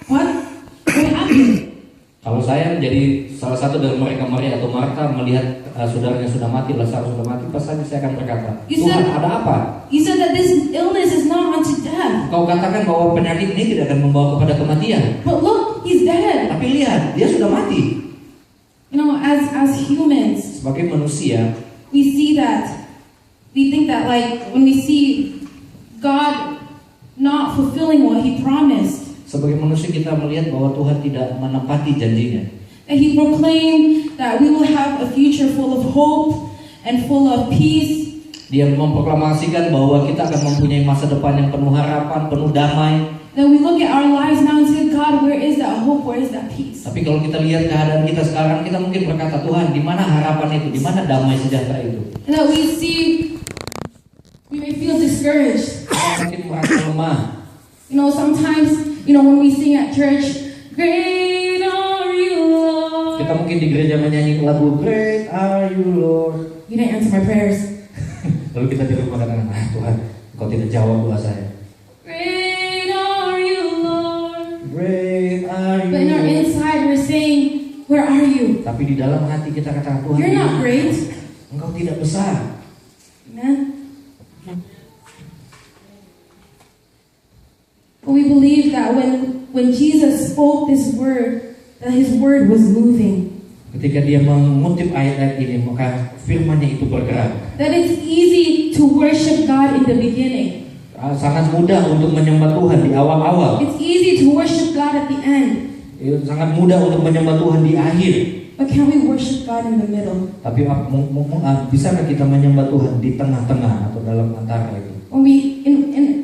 What happened? Kalau saya menjadi salah satu dari mereka, Maria atau Marta, melihat saudaranya sudah mati, Lazarus sudah mati, pas saja saya akan berkata, Tuhan, ada apa? You said that this illness is not unto death. Kau katakan bahwa penyakit ini tidak akan membawa kepada kematian. But look, he's dead. Tapi lihat, dia sudah mati. You know, as humans, Sebagai manusia, we see that. We think that like when we see God not fulfilling what he promised, sebagai manusia kita melihat bahwa Tuhan tidak menepati janjinya. that he proclaimed that we will have a future full of hope and full of peace. Dia memproklamasikan bahwa kita akan mempunyai masa depan yang penuh harapan, penuh damai. Then we look at our lives now and say, God, where is that hope? Where is that peace? Tapi kalau kita lihat keadaan kita sekarang, kita mungkin berkata, Tuhan, di mana harapan itu? Di mana damai sejahtera itu? And that we see, we may feel discouraged. Kita mungkin merasa lemah. You know, sometimes, you know, when we sing at church, great are you, Lord. Kita mungkin di gereja menyanyi lagu Great Are You Lord. You didn't answer my prayers. Lalu kita di rumah katakan, Tuhan, Engkau tidak jawab doa saya. Great are you, Lord. Great are you But in our Lord. inside, we're saying, where are you? Tapi di dalam hati kita katakan, Tuhan, You're not great. Engkau tidak besar. Amen. But we believe that when Jesus spoke this word, that his word was moving. Ketika dia mengutip ayat-ayat ini, maka firman-Nya itu bergerak. That it's easy to worship God in the beginning. Sangat mudah untuk menyembah Tuhan di awal-awal. It's easy to worship God at the end. Sangat mudah untuk menyembah Tuhan di akhir. But can we worship God in the middle? Tapi bisakah kita menyembah Tuhan di tengah-tengah atau dalam antara itu? When we,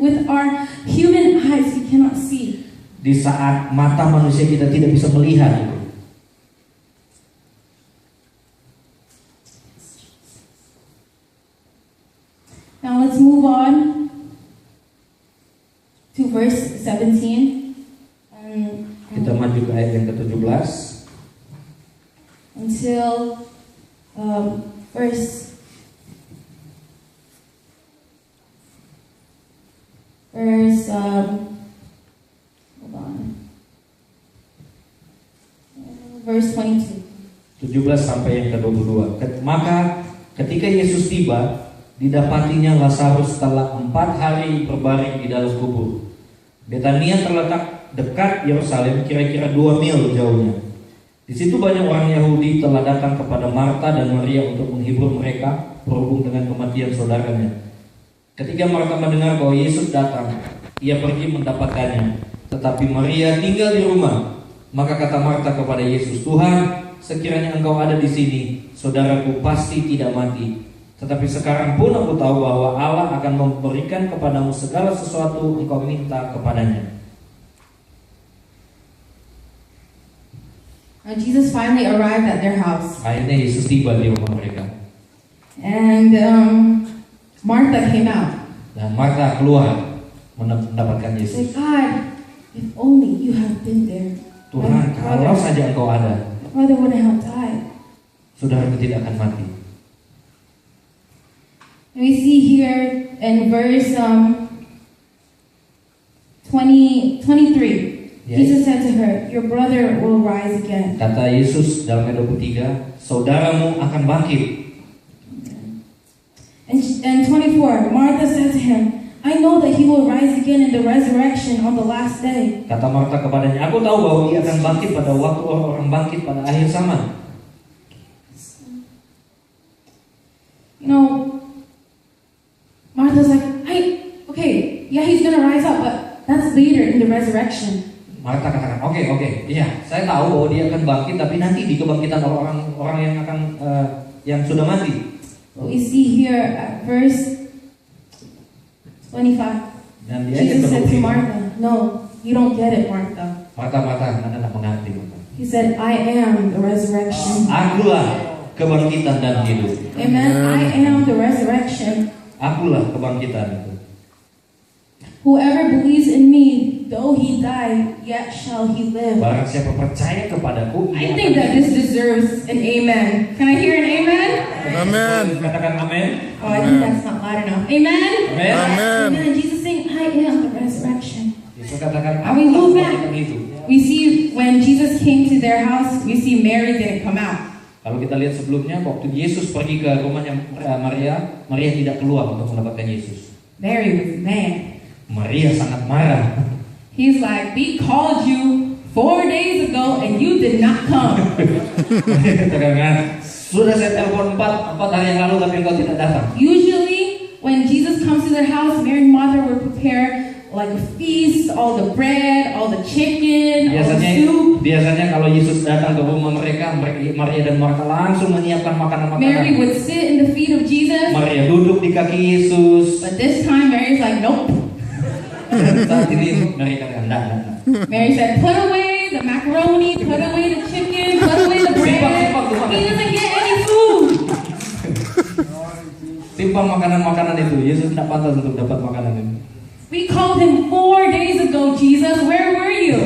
with our human eyes, we cannot see. Di saat mata manusia kita tidak bisa melihat itu. Now let's move on to verse 17. Kita maju ke ayat yang ke-17 until verse hold on. Verse 22. 17 sampai yang ke-22. Maka ketika Yesus tiba, didapatinya Lazarus setelah 4 hari berbaring di dalam kubur. Betania terletak dekat Yerusalem, kira-kira 2 mil jauhnya. Di situ banyak orang Yahudi telah datang kepada Marta dan Maria untuk menghibur mereka berhubung dengan kematian saudaranya. Ketika Marta mendengar bahwa Yesus datang, ia pergi mendapatkannya. Tetapi Maria tinggal di rumah. Maka kata Marta kepada Yesus, Tuhan, sekiranya Engkau ada di sini, saudaraku pasti tidak mati. Tetapi sekarang pun aku tahu bahwa Allah akan memberikan kepadamu segala sesuatu engkau minta kepadanya. Jesus finally arrived at their house. Akhirnya Yesus tiba di rumah mereka. And Martha came out. Dan Marta keluar mendapatkan Yesus. Said, God, if only you have been there. Tuhan, kalau saja engkau ada, My brother wouldn't have died. saudaraku tidak akan mati. We see here in verse 23. Yes. Jesus said to her, your brother will rise again. Kata Yesus dalam ayat 23, saudaramu akan bangkit. And 24, Martha said to him, I know that he will rise again in the resurrection on the last day. Kata Marta kepadanya, aku tahu bahwa dia akan bangkit pada waktu orang bangkit pada akhir zaman. You know, Martha's like, okay, yeah, he's gonna rise up, but that's later in the resurrection. Marta katakan, oke, iya, saya tahu bahwa dia akan bangkit, tapi nanti di kebangkitan orang yang akan yang sudah mati. But we see here at verse 25. Dan dia Jesus said to 25. Martha, no, you don't get it, Martha. Marta, Anda tidak mengerti. Marta. He said, I am the resurrection. Akulah kebangkitan dan hidup. Amen. I am the resurrection. Akulah kebangkitan itu. Whoever believes in me, though he die, yet shall he live. Barang siapa percaya kepadaku, I think that this deserves an amen. Can I hear an amen? Amen. Katakan amin. Oh, I think that's not loud enough. Amen? Amen. Amen. Jesus saying, I am the resurrection. Yesus katakan, And we look back. kebangkitan itu. We when Jesus came to their house, we see Mary didn't come out. Kalau kita lihat sebelumnya, waktu Yesus pergi ke rumahnya Maria, Maria tidak keluar untuk mendapatkan Yesus. Mary was mad. Maria sangat marah. He's like, we called you 4 days ago and you did not come. Katakan, sudah saya telepon 4 hari yang lalu tapi engkau tidak datang. Usually, when Jesus comes to their house, Mary and Martha would prepare like a feast, all the bread, all the chicken, all the soup. Biasanya kalau Yesus datang ke rumah mereka, Maria dan Martha langsung menyiapkan makanan-makanan. Mary would sit in the feet of Jesus. Maria duduk di kaki Yesus. But this time, Mary's like, nope. Saat ini Mary katakan, enggak. Mary said, put away the macaroni, put away the chicken, put away the bread. He doesn't get any food. Simpan makanan-makanan itu. Yesus tidak pantas untuk dapat makanan itu. We called him 4 days ago, Jesus. Where were you?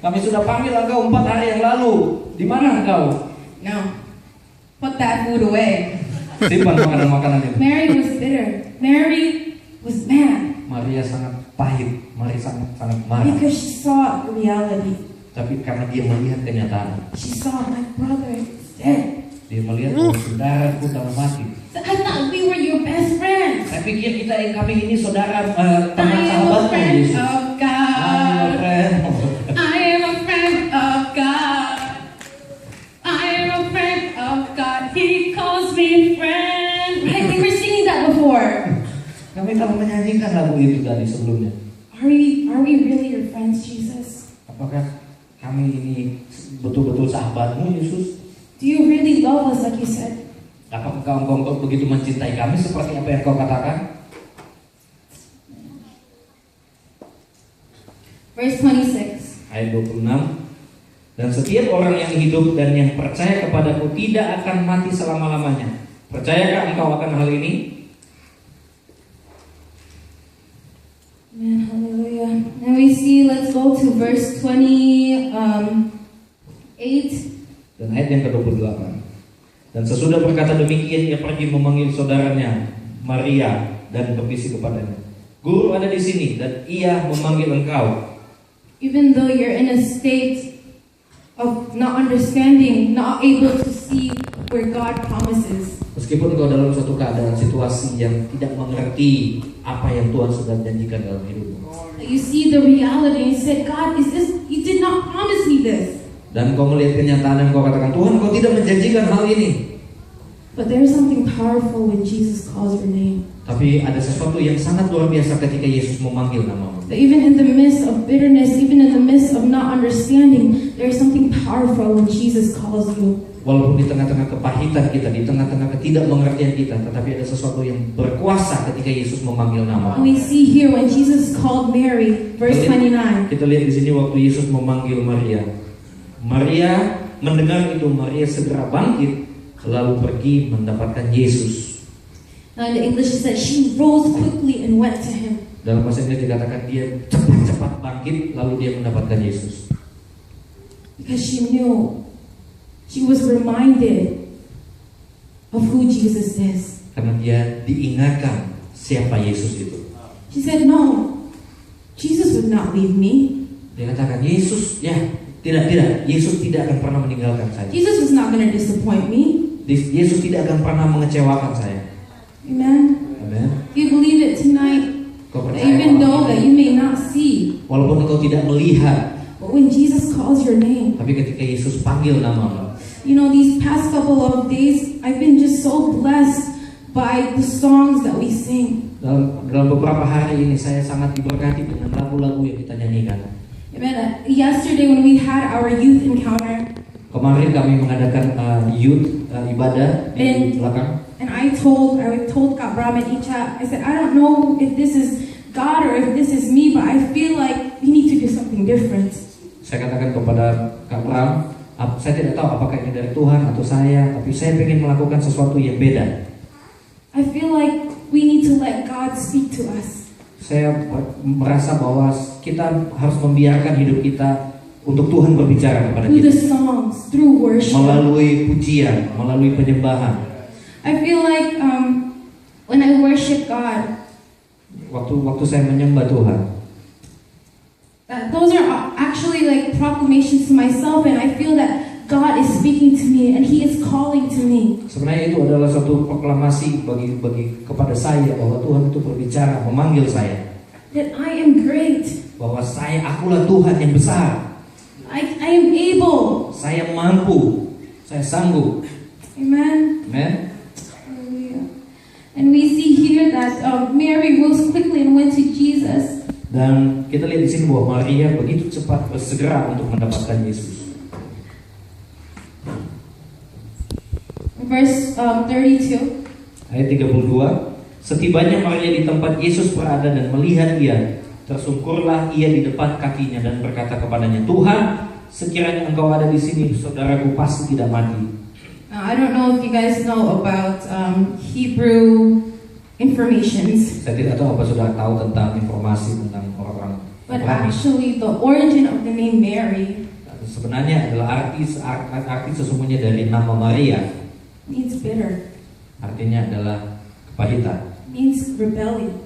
Kami sudah panggil engkau 4 hari yang lalu. Di mana engkau? No. Put that food away. Simpan makanan-makanan itu. Mary was bitter. Mary was mad. Maria sangat pahit. Maria sangat marah. Because she saw reality. Tapi karena dia melihat kenyataan. She saw my brother is dead. Dia melihat bahwa saudaraku telah mati. I thought we were your best friends. Saya pikir kami ini saudara teman I am a sahabatmu friend Yesus. of God. I am a friend of God. I am a friend of God. He calls me friend. Right? We were singing that before. Kami telah menyanyikan lagu itu tadi sebelumnya. Are we really your friends, Jesus? Apakah kami ini betul-betul sahabatmu Yesus? Do you really love us like you said? Apakah engkau begitu mencintai kami seperti apa yang kau katakan? Verse 26. Ayat 26. Dan setiap orang yang hidup dan yang percaya kepadaku tidak akan mati selama-lamanya. Percayakah engkau akan hal ini? Amen, hallelujah. And we see, let's go to verse 28. Dan ayat yang ke-28. Dan sesudah berkata demikian, ia pergi memanggil saudaranya Maria dan berbisik kepadanya, Guru ada di sini dan ia memanggil engkau. Even though you're in a state of not understanding, not able to see where God promises, Meskipun engkau dalam suatu keadaan situasi yang tidak mengerti apa yang Tuhan sudah janjikan dalam hidupmu, you see the reality and you said, God, is this? You did not promise me this. dan kau melihat kenyataan dan kau katakan, Tuhan, kau tidak menjanjikan hal ini. But there is something powerful when Jesus calls your name. Tapi ada sesuatu yang sangat luar biasa ketika Yesus memanggil namamu. That even in the midst of bitterness, even in the midst of not understanding, there is something powerful when Jesus calls you. Walaupun di tengah-tengah kepahitan kita, di tengah-tengah ketidakmengertian kita, tetapi ada sesuatu yang berkuasa ketika Yesus memanggil namamu. We see here when Jesus called Mary, verse 29. Kita lihat di sini waktu Yesus memanggil Maria. Maria mendengar itu, Maria segera bangkit lalu pergi mendapatkan Yesus. Now in the English it says she rose quickly and went to him. Dalam bahasa Inggris dikatakan dia cepat-cepat bangkit lalu dia mendapatkan Yesus. Because she knew, she was reminded of who Jesus is. Karena dia diingatkan siapa Yesus itu. She said, no, Jesus would not leave me. Dia katakan, Yesus, tidak, Yesus tidak akan pernah meninggalkan saya. Jesus is not going to disappoint me. Yesus tidak akan pernah mengecewakan saya. Amen. Amen. You believe it tonight, Kau percaya even though that you may not see. walaupun engkau tidak melihat, But when Jesus calls your name, tapi ketika Yesus panggil namamu, you know, these past couple of days, I've been just so blessed by the songs that we sing. dalam beberapa hari ini saya sangat diberkati dengan lagu-lagu yang kita nyanyikan. Amen. Yesterday when we had our youth encounter, Kemarin kami mengadakan youth ibadah di belakang. and I told Kak Bram and Icha, I said, I don't know if this is God or if this is me, but I feel like we need to do something different. Saya katakan kepada Kak Bram, saya tidak tahu apakah ini dari Tuhan atau saya, tapi saya ingin melakukan sesuatu yang beda. I feel like we need to let God speak to us. Saya merasa bahwa kita harus membiarkan hidup kita untuk Tuhan berbicara kepada Through the kita songs, through worship. melalui pujian, melalui penyembahan. I feel like when I worship God, Waktu saya menyembah Tuhan, those are actually like proclamations to myself, and I feel that God is speaking to me and He is calling to me. Sebenarnya itu adalah satu proklamasi bagi kepada saya bahwa Tuhan itu berbicara, memanggil saya. That I am great. Bahwa akulah Tuhan yang besar. I am able. Saya mampu. Saya sanggup. Amen. Amen. Hallelujah. And we see here that Mary rose quickly and went to Jesus. Dan kita lihat di sini bahwa Maria begitu cepat bersegera untuk mendapatkan Yesus. Verse 32. Ayat 32. Setibanya Maria di tempat Yesus berada dan melihat Dia, tersungkurlah ia di depan kakinya dan berkata kepadanya, Tuhan, sekiranya Engkau ada di sini, saudaraku pasti tidak mati. I don't know if you guys know about Hebrew informations. Saya tidak tahu apa saudara tahu tentang informasi tentang orang But Ibrani. actually, the origin of the name Mary Sebenarnya adalah arti sesungguhnya dari nama Maria. means bitter, Artinya adalah kepahitan. means rebellion.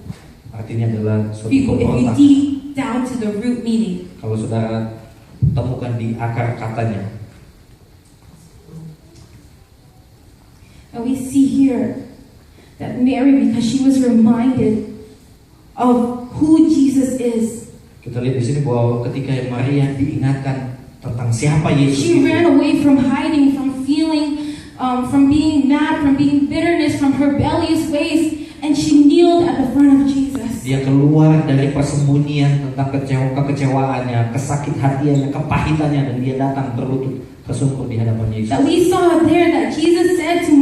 Artinya adalah If suatu you pemberontak. dig down to the root meaning. Kalau saudara temukan di akar katanya. And we see here that Mary, because she was reminded of who Jesus is, Kita lihat di sini bahwa ketika Maria diingatkan tentang siapa Yesus she itu, ran away from hiding, from feeling, from being mad, from being bitterness, from her rebellious ways, and she kneeled at the front of Jesus. dia keluar dari persembunyian tentang kekecewaannya, kesakit hatiannya, kepahitannya, dan dia datang berlutut tersungkur di hadapan Yesus. That we saw there that Jesus said to